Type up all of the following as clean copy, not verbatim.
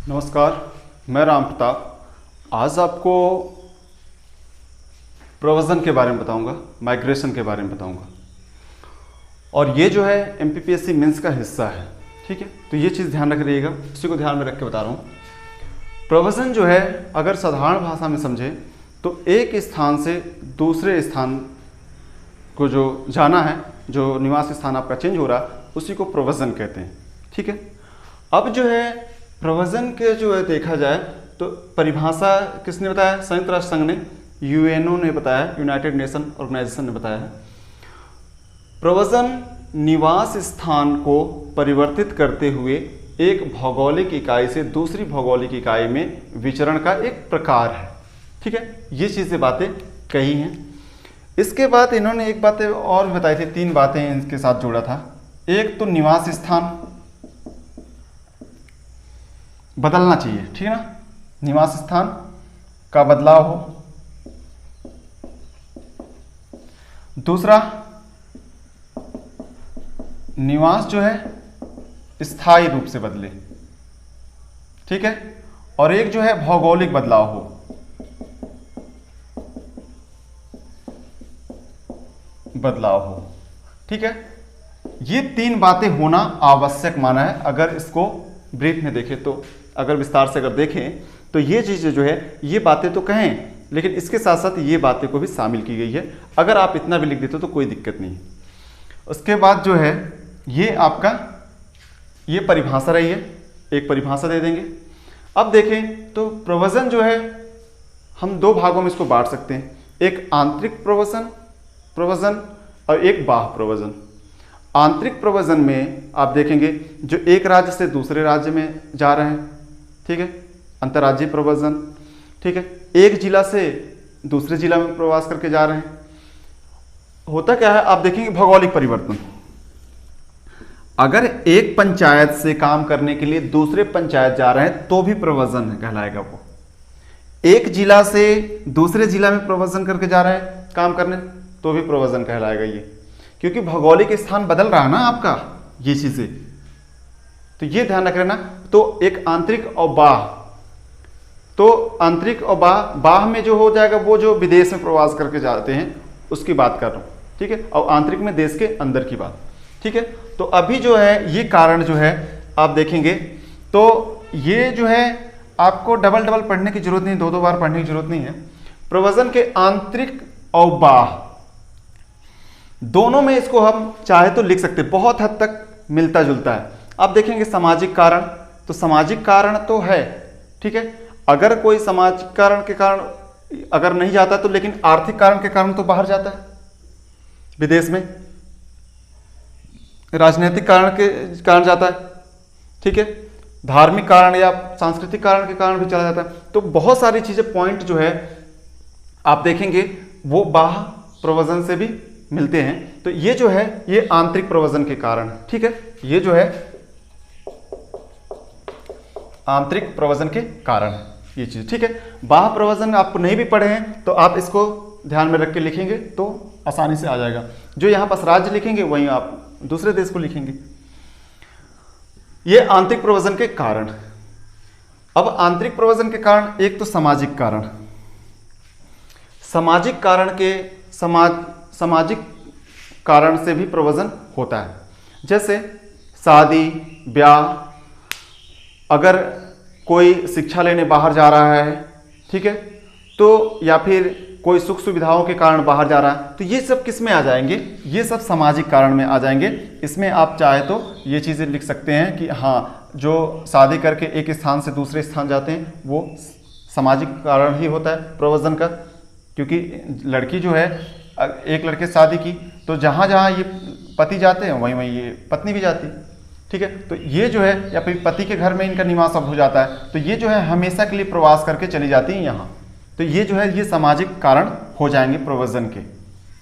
नमस्कार, मैं राम प्रताप। आज आपको प्रव्रजन के बारे में बताऊंगा, माइग्रेशन के बारे में बताऊंगा। और ये जो है एमपीपीएससी मेंस का हिस्सा है, ठीक है। तो ये चीज़ ध्यान रख रहिएगा, इसी को ध्यान में रख के बता रहा हूँ। प्रव्रजन जो है अगर साधारण भाषा में समझे तो एक स्थान से दूसरे स्थान को जो जाना है, जो निवास स्थान आपका चेंज हो रहा है, उसी को प्रव्रजन कहते हैं, ठीक है। अब जो है प्रव्रजन के जो है देखा जाए तो परिभाषा किसने बताया? संयुक्त राष्ट्र संघ ने, यूएनओ ने बताया, यूनाइटेड नेशन ऑर्गेनाइजेशन ने बताया है। प्रव्रजन निवास स्थान को परिवर्तित करते हुए एक भौगोलिक इकाई से दूसरी भौगोलिक इकाई में विचरण का एक प्रकार है, ठीक है। ये चीज़ें बातें कही हैं। इसके बाद इन्होंने एक बातें और बताई थी, तीन बातें इनके साथ जोड़ा था। एक तो निवास स्थान बदलना चाहिए, ठीक है ना, निवास स्थान का बदलाव हो। दूसरा, निवास जो है स्थायी रूप से बदले, ठीक है। और एक जो है भौगोलिक बदलाव हो। ठीक है। ये तीन बातें होना आवश्यक माना है। अगर इसको ब्रीफ में देखें तो, अगर विस्तार से अगर देखें तो ये चीज़ें जो है, ये बातें तो कहें, लेकिन इसके साथ साथ ये बातें को भी शामिल की गई है। अगर आप इतना भी लिख देते तो कोई दिक्कत नहीं है। उसके बाद जो है ये आपका ये परिभाषा रही है, एक परिभाषा दे देंगे। अब देखें तो प्रव्रजन जो है हम दो भागों में इसको बांट सकते हैं, एक आंतरिक प्रव्रजन और एक बाह्य प्रव्रजन। आंतरिक प्रव्रजन में आप देखेंगे जो एक राज्य से दूसरे राज्य में जा रहे हैं, ठीक है, अंतर्राज्यीय प्रव्रजन, ठीक है। एक जिला से दूसरे जिला में प्रवास करके जा रहे हैं। होता क्या है, आप देखेंगे भौगोलिक परिवर्तन। अगर एक पंचायत से काम करने के लिए दूसरे पंचायत जा रहे हैं तो भी प्रव्रजन कहलाएगा वो। एक जिला से दूसरे जिला में प्रव्रजन करके जा रहे हैं काम करने, तो भी प्रव्रजन कहलाएगा ये, क्योंकि भौगोलिक स्थान बदल रहा है ना आपका, ये चीजें। तो ये ध्यान रख लेना। तो एक आंतरिक और बाह्य, तो आंतरिक और बाह्य में जो हो जाएगा वो जो विदेश में प्रवास करके जाते हैं उसकी बात कर रहा हूं, ठीक है। और आंतरिक में देश के अंदर की बात, ठीक है। तो अभी जो है ये कारण जो है आप देखेंगे तो ये जो है आपको डबल डबल पढ़ने की जरूरत नहीं, दो दो बार पढ़ने की जरूरत नहीं है। प्रव्रजन के आंतरिक और बाह्य दोनों में इसको हम चाहे तो लिख सकते, बहुत हद तक मिलता जुलता है। आप देखेंगे सामाजिक कारण, तो सामाजिक कारण तो है, ठीक है। अगर कोई सामाजिक कारण के कारण अगर नहीं जाता तो, लेकिन आर्थिक कारण के कारण तो बाहर जाता है विदेश में, राजनीतिक कारण के कारण जाता है, ठीक है, धार्मिक कारण या सांस्कृतिक कारण के कारण भी चला जाता है। तो बहुत सारी चीजें पॉइंट जो है आप देखेंगे वो बाह्य प्रव्रजन से भी मिलते हैं। तो ये जो है ये आंतरिक प्रव्रजन के कारण है, ठीक है। ये जो है आंतरिक प्रव्रजन के कारण है ये चीज, ठीक है। बाह्य प्रव्रजन आप नहीं भी पढ़े हैं तो आप इसको ध्यान में रख के लिखेंगे तो आसानी से आ जाएगा। जो यहां पास राज्य लिखेंगे वहीं आप दूसरे देश को लिखेंगे। ये आंतरिक प्रव्रजन के कारण। अब आंतरिक प्रव्रजन के कारण एक तो सामाजिक कारण, सामाजिक कारण के सामाजिक कारण से भी प्रव्रजन होता है। जैसे शादी ब्याह, अगर कोई शिक्षा लेने बाहर जा रहा है, ठीक है, तो या फिर कोई सुख सुविधाओं के कारण बाहर जा रहा है, तो ये सब किस में आ जाएंगे? ये सब सामाजिक कारण में आ जाएंगे। इसमें आप चाहे तो ये चीज़ें लिख सकते हैं कि हाँ, जो शादी करके एक स्थान से दूसरे स्थान जाते हैं वो सामाजिक कारण ही होता है प्रव्रजन का, क्योंकि लड़की जो है एक लड़के से शादी की तो जहाँ जहाँ ये पति जाते हैं वहीं वहीं ये पत्नी भी जाती, ठीक है। तो ये जो है, या फिर पति के घर में इनका निवास अब हो जाता है, तो ये जो है हमेशा के लिए प्रवास करके चली जाती हैं यहाँ। तो ये जो है ये सामाजिक कारण हो जाएंगे प्रव्रजन के,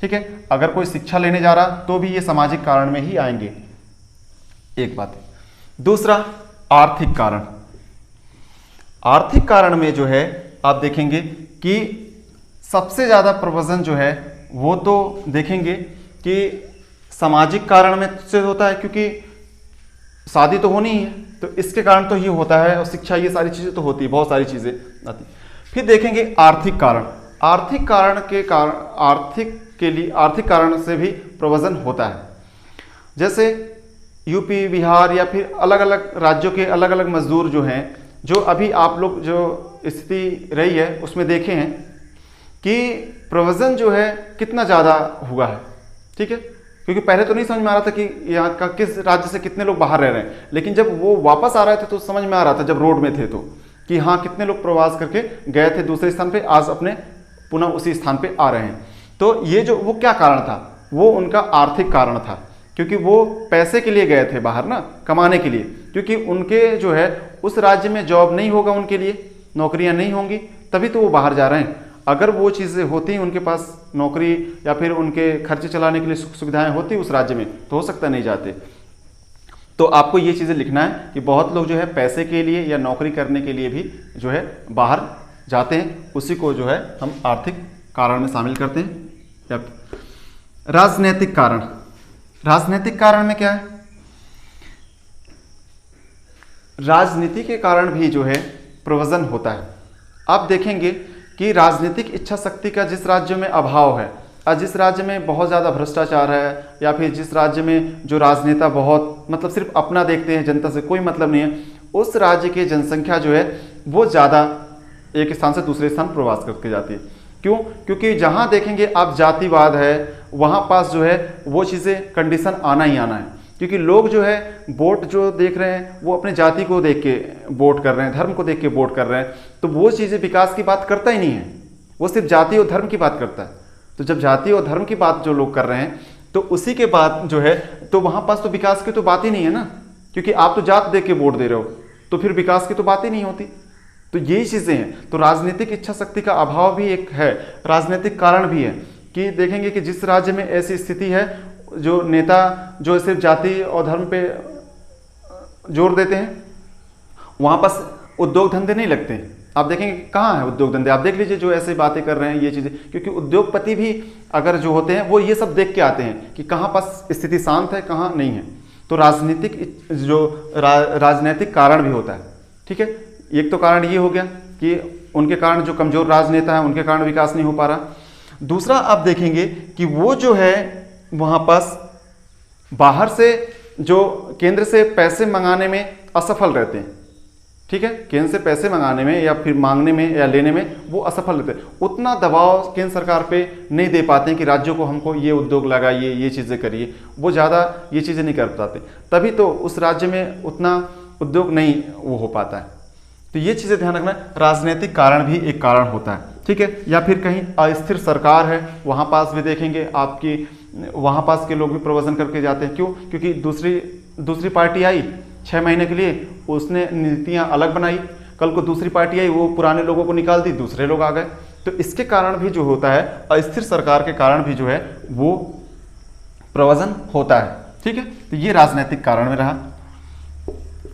ठीक है। अगर कोई शिक्षा लेने जा रहा तो भी ये सामाजिक कारण में ही आएंगे, एक बात है। दूसरा, आर्थिक कारण। आर्थिक कारण में जो है आप देखेंगे कि सबसे ज़्यादा प्रव्रजन जो है वो तो देखेंगे कि सामाजिक कारण में से होता है, क्योंकि शादी तो होनी ही है, तो इसके कारण तो ये होता है, और शिक्षा, ये सारी चीज़ें तो होती है, बहुत सारी चीज़ें आती। फिर देखेंगे आर्थिक कारण। आर्थिक कारण के कारण, आर्थिक कारण से भी प्रव्रजन होता है। जैसे यूपी, बिहार या फिर अलग अलग राज्यों के अलग अलग मजदूर जो हैं, जो अभी आप लोग जो स्थिति रही है उसमें देखे हैं कि प्रव्रजन जो है कितना ज़्यादा हुआ है। ठीक है, क्योंकि पहले तो नहीं समझ में आ रहा था कि यहाँ का किस राज्य से कितने लोग बाहर रह रहे हैं, लेकिन जब वो वापस आ रहे थे तो समझ में आ रहा था, जब रोड में थे तो, कि हाँ कितने लोग प्रवास करके गए थे दूसरे स्थान पे, आज अपने पुनः उसी स्थान पे आ रहे हैं। तो ये जो वो क्या कारण था, वो उनका आर्थिक कारण था, क्योंकि वो पैसे के लिए गए थे बाहर ना, कमाने के लिए, क्योंकि उनके जो है उस राज्य में जॉब नहीं होगा, उनके लिए नौकरियां नहीं होंगी, तभी तो वो बाहर जा रहे हैं। अगर वो चीज़ें होती, उनके पास नौकरी या फिर उनके खर्चे चलाने के लिए सुख सुविधाएं होती उस राज्य में, तो हो सकता नहीं जाते। तो आपको ये चीज़ें लिखना है कि बहुत लोग जो है पैसे के लिए या नौकरी करने के लिए भी जो है बाहर जाते हैं, उसी को जो है हम आर्थिक कारण में शामिल करते हैं। राजनीतिक कारण। राजनीतिक कारण में क्या है, राजनीति के कारण भी जो है प्रव्रजन होता है। आप देखेंगे कि राजनीतिक इच्छा शक्ति का जिस राज्य में अभाव है, और जिस राज्य में बहुत ज़्यादा भ्रष्टाचार है, या फिर जिस राज्य में जो राजनेता बहुत मतलब सिर्फ अपना देखते हैं, जनता से कोई मतलब नहीं है, उस राज्य की जनसंख्या जो है वो ज़्यादा एक स्थान से दूसरे स्थान प्रवास करके जाती है। क्यों? क्योंकि जहाँ देखेंगे आप जातिवाद है, वहाँ पास जो है वो चीज़ें कंडीशन आना ही आना है, क्योंकि लोग जो है वोट जो देख रहे हैं वो अपने जाति को देख के वोट कर रहे हैं, धर्म को देख के वोट कर रहे हैं, तो वो चीज़ें विकास की बात करता ही नहीं है, वो सिर्फ जाति और धर्म की बात करता है। तो जब जाति और धर्म की बात जो लोग कर रहे हैं, तो उसी के बाद जो है, तो वहाँ पास तो विकास की तो बात ही नहीं है ना, क्योंकि आप तो जात देख के वोट दे रहे हो, तो फिर विकास की तो बात ही नहीं होती। तो यही चीज़ें हैं। तो राजनीतिक इच्छा शक्ति का अभाव भी एक है, राजनीतिक कारण भी है, कि देखेंगे कि जिस राज्य में ऐसी स्थिति है, जो नेता जो सिर्फ जाति और धर्म पे जोर देते हैं, वहाँ पास उद्योग धंधे नहीं लगते हैं। आप देखेंगे कहाँ है उद्योग धंधे, आप देख लीजिए जो ऐसे बातें कर रहे हैं ये चीज़ें, क्योंकि उद्योगपति भी अगर जो होते हैं वो ये सब देख के आते हैं कि कहाँ पास स्थिति शांत है, कहाँ नहीं है। तो राजनीतिक जो राजनीतिक कारण भी होता है। ठीक है, एक तो कारण ये हो गया कि उनके कारण जो कमजोर राजनेता है उनके कारण विकास नहीं हो पा रहा। दूसरा आप देखेंगे कि वो जो है वहाँ पास बाहर से जो केंद्र से पैसे मंगाने में असफल रहते हैं। ठीक है, केंद्र से पैसे मंगाने में या फिर मांगने में या लेने में वो असफल रहते हैं, उतना दबाव केंद्र सरकार पे नहीं दे पाते हैं कि राज्यों को हमको ये उद्योग लगाइए, ये चीज़ें करिए, वो ज़्यादा ये चीज़ें नहीं कर पाते, तभी तो उस राज्य में उतना उद्योग नहीं वो हो पाता है। तो ये चीज़ें ध्यान रखना है। राजनीतिक कारण भी एक कारण होता है। ठीक है, या फिर कहीं अस्थिर सरकार है, वहाँ पास भी देखेंगे आपकी वहाँ पास के लोग भी प्रव्रजन करके जाते हैं। क्यों? क्योंकि दूसरी पार्टी आई 6 महीने के लिए, उसने नीतियाँ अलग बनाई, कल को दूसरी पार्टी आई, वो पुराने लोगों को निकाल दी, दूसरे लोग आ गए। तो इसके कारण भी जो होता है, अस्थिर सरकार के कारण भी जो है वो प्रव्रजन होता है। ठीक है, तो ये राजनीतिक कारण में रहा।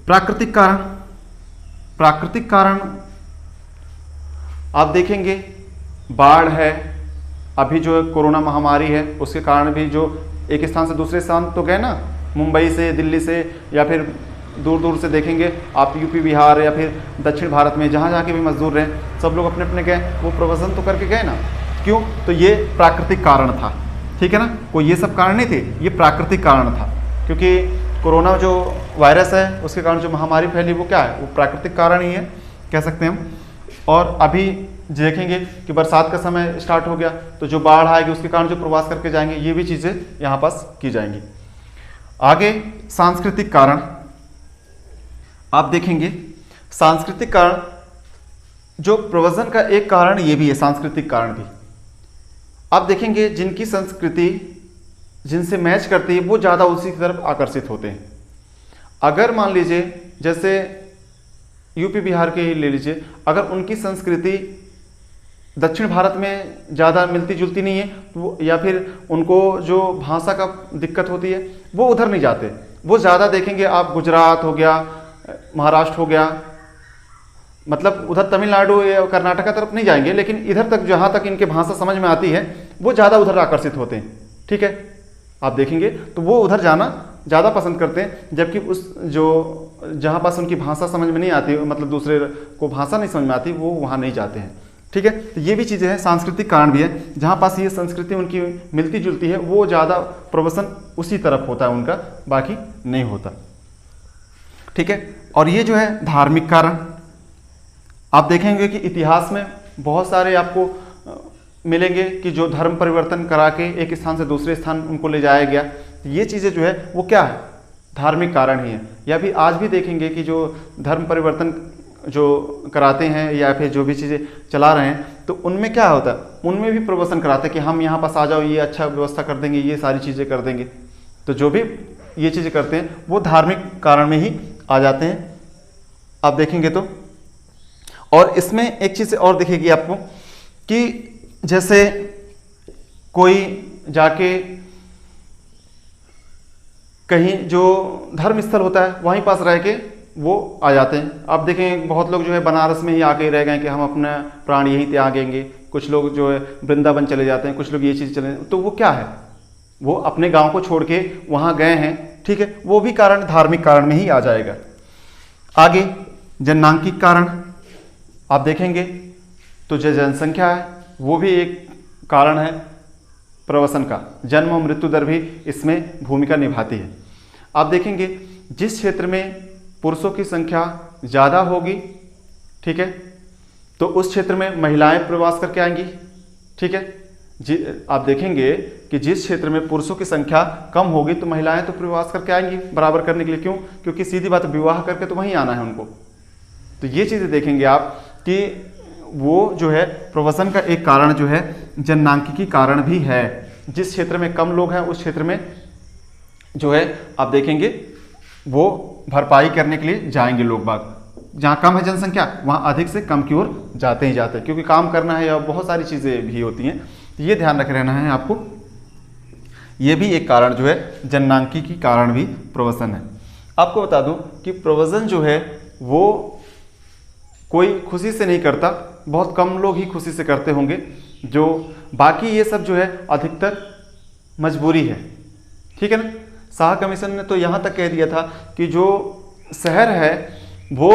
प्राकृतिक कारण। प्राकृतिक कारण आप देखेंगे बाढ़ है, अभी जो कोरोना महामारी है उसके कारण भी जो एक स्थान से दूसरे स्थान तो गए ना, मुंबई से, दिल्ली से, या फिर दूर दूर से देखेंगे आप यूपी, बिहार या फिर दक्षिण भारत में जहाँ जहाँ के भी मजदूर रहे, सब लोग अपने अपने गए, वो प्रव्रजन तो करके गए ना। क्यों? तो ये प्राकृतिक कारण था। ठीक है ना, कोई ये सब कारण नहीं थे, ये प्राकृतिक कारण था, क्योंकि कोरोना जो वायरस है उसके कारण जो महामारी फैली वो क्या है, वो प्राकृतिक कारण ही है कह सकते हैं हम। और अभी देखेंगे कि बरसात का समय स्टार्ट हो गया, तो जो बाढ़ आएगी उसके कारण जो प्रवास करके जाएंगे, ये भी चीज़ें यहाँ पास की जाएंगी। आगे सांस्कृतिक कारण आप देखेंगे। सांस्कृतिक कारण जो प्रव्रजन का एक कारण ये भी है, सांस्कृतिक कारण भी। आप देखेंगे जिनकी संस्कृति जिनसे मैच करती है वो ज़्यादा उसी की तरफ आकर्षित होते हैं। अगर मान लीजिए जैसे यूपी बिहार के ही ले लीजिए, अगर उनकी संस्कृति दक्षिण भारत में ज़्यादा मिलती जुलती नहीं है, तो या फिर उनको जो भाषा का दिक्कत होती है वो उधर नहीं जाते, वो ज़्यादा देखेंगे आप गुजरात हो गया, महाराष्ट्र हो गया, मतलब उधर तमिलनाडु या कर्नाटक तरफ नहीं जाएंगे, लेकिन इधर तक जहाँ तक इनके भाषा समझ में आती है वो ज़्यादा उधर आकर्षित होते हैं। ठीक है, आप देखेंगे तो वो उधर जाना ज़्यादा पसंद करते हैं, जबकि उस जो जहाँ पास उनकी भाषा समझ में नहीं आती, मतलब दूसरे को भाषा नहीं समझ में आती, वो वहाँ नहीं जाते हैं। ठीक है, तो ये भी चीज़ें हैं, सांस्कृतिक कारण भी है। जहाँ पास ये संस्कृति उनकी मिलती जुलती है वो ज़्यादा प्रवसन उसी तरफ होता है उनका, बाकी नहीं होता। ठीक है, और ये जो है धार्मिक कारण, आप देखेंगे कि इतिहास में बहुत सारे आपको मिलेंगे कि जो धर्म परिवर्तन करा के एक स्थान से दूसरे स्थान उनको ले जाया गया। तो ये चीज़ें जो है वो क्या है, धार्मिक कारण ही है। या फिर आज भी देखेंगे कि जो धर्म परिवर्तन जो कराते हैं या फिर जो भी चीज़ें चला रहे हैं, तो उनमें क्या होता है, उनमें भी प्रवचन कराते हैं कि हम यहाँ पास आ जाओ, ये अच्छा व्यवस्था कर देंगे, ये सारी चीज़ें कर देंगे। तो जो भी ये चीज़ें करते हैं वो धार्मिक कारण में ही आ जाते हैं, आप देखेंगे तो। और इसमें एक चीज़ और दिखेगी आपको कि जैसे कोई जाके कहीं जो धर्म स्थल होता है वहीं पास रह के वो आ जाते हैं। आप देखें बहुत लोग जो है बनारस में ही आके रह गए कि हम अपना प्राण यहीं त्यागेंगे। कुछ लोग जो है वृंदावन चले जाते हैं, कुछ लोग ये चीज़ चले, तो वो क्या है, वो अपने गांव को छोड़ के वहाँ गए हैं। ठीक है, वो भी कारण धार्मिक कारण में ही आ जाएगा। आगे जननांकिक कारण आप देखेंगे तो जो जनसंख्या है वो भी एक कारण है प्रवसन का। जन्म और मृत्यु दर भी इसमें भूमिका निभाती है। आप देखेंगे जिस क्षेत्र में पुरुषों की संख्या ज़्यादा होगी, ठीक है, तो उस क्षेत्र में महिलाएं प्रवास करके आएंगी। ठीक है, आप देखेंगे कि जिस क्षेत्र में पुरुषों की संख्या कम होगी तो महिलाएं तो प्रवास करके आएंगी बराबर करने के लिए। क्यों? क्योंकि सीधी बात, विवाह करके तो वहीं आना है उनको। तो ये चीज़ें देखेंगे आप कि वो जो है प्रवसन का एक कारण जो है जननांकिकी कारण भी है। जिस क्षेत्र में कम लोग हैं उस क्षेत्र में जो है आप देखेंगे वो भरपाई करने के लिए जाएंगे लोग बाग। जहाँ कम है जनसंख्या वहाँ अधिक से कम की ओर जाते ही जाते हैं, क्योंकि काम करना है या बहुत सारी चीज़ें भी होती हैं। तो ये ध्यान रख रहना है आपको। ये भी एक कारण जो है जननांकिकी कारण भी प्रवसन है। आपको बता दूं कि प्रवसन जो है वो कोई खुशी से नहीं करता, बहुत कम लोग ही खुशी से करते होंगे। जो बाकी ये सब जो है अधिकतर मजबूरी है। ठीक है ना। शाह कमीशन ने तो यहाँ तक कह दिया था कि जो शहर है वो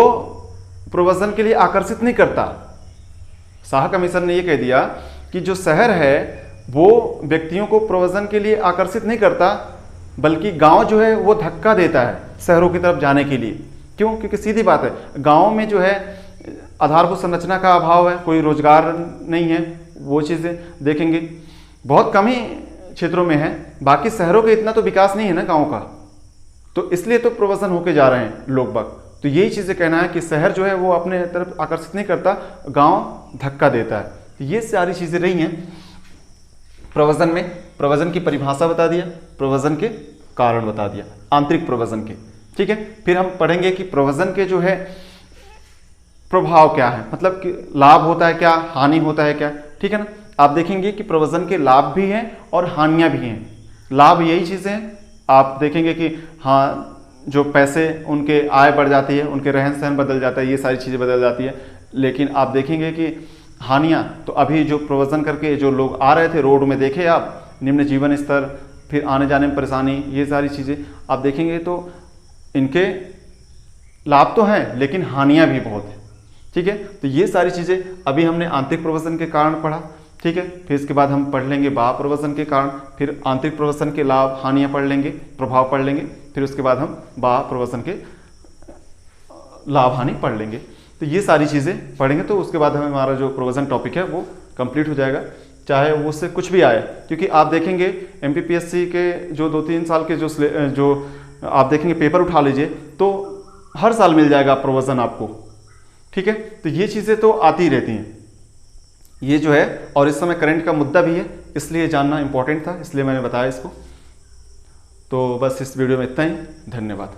प्रवसन के लिए आकर्षित नहीं करता। शाह कमीशन ने ये कह दिया कि जो शहर है वो व्यक्तियों को प्रवसन के लिए आकर्षित नहीं करता, बल्कि गांव जो है वो धक्का देता है शहरों की तरफ जाने के लिए। क्यों? क्योंकि सीधी बात है, गांव में जो है आधारभूत संरचना का अभाव है, कोई रोजगार नहीं है। वो चीज़ें देखेंगे बहुत कम ही क्षेत्रों में है, बाकी शहरों के इतना तो विकास नहीं है ना गाँव का, तो इसलिए तो प्रवसन होके जा रहे हैं लोग बाग। तो यही चीज़ें कहना है कि शहर जो है वो अपने तरफ आकर्षित नहीं करता, गांव धक्का देता है। तो ये सारी चीज़ें रही हैं प्रवसन में। प्रवसन की परिभाषा बता दिया, प्रवसन के कारण बता दिया, आंतरिक प्रवसन के। ठीक है, फिर हम पढ़ेंगे कि प्रवसन के जो है प्रभाव क्या है, मतलब कि लाभ होता है क्या, हानि होता है क्या। ठीक है ना। आप देखेंगे कि प्रवसन के लाभ भी हैं और हानियां भी हैं। लाभ यही चीज़ें हैं, आप देखेंगे कि हाँ जो पैसे उनके आय बढ़ जाती है, उनके रहन सहन बदल जाता है, ये सारी चीज़ें बदल जाती है। लेकिन आप देखेंगे कि हानियाँ तो अभी जो प्रवसन करके जो लोग आ रहे थे रोड में, देखे आप निम्न जीवन स्तर, फिर आने जाने में परेशानी, ये सारी चीज़ें आप देखेंगे तो इनके लाभ तो हैं लेकिन हानियाँ भी बहुत हैं। ठीक है, तो ये सारी चीज़ें अभी हमने आंतरिक प्रवसन के कारण पढ़ा। ठीक है, फिर इसके बाद हम पढ़ लेंगे बाह्य प्रवसन के कारण, फिर आंतरिक प्रवसन के लाभ हानियाँ पढ़ लेंगे, प्रभाव पढ़ लेंगे, फिर उसके बाद हम बाह्य प्रवसन के लाभ हानि पढ़ लेंगे। तो ये सारी चीज़ें पढ़ेंगे तो उसके बाद हमारा जो प्रवसन टॉपिक है वो कंप्लीट हो जाएगा, चाहे वो उससे कुछ भी आए। क्योंकि आप देखेंगे MPPSC के जो 2-3 साल के जो आप देखेंगे पेपर उठा लीजिए तो हर साल मिल जाएगा प्रवसन आपको। ठीक है, तो ये चीज़ें तो आती ही रहती हैं, ये जो है। और इस समय करंट का मुद्दा भी है, इसलिए जानना इंपॉर्टेंट था, इसलिए मैंने बताया इसको। तो बस इस वीडियो में इतना ही, धन्यवाद।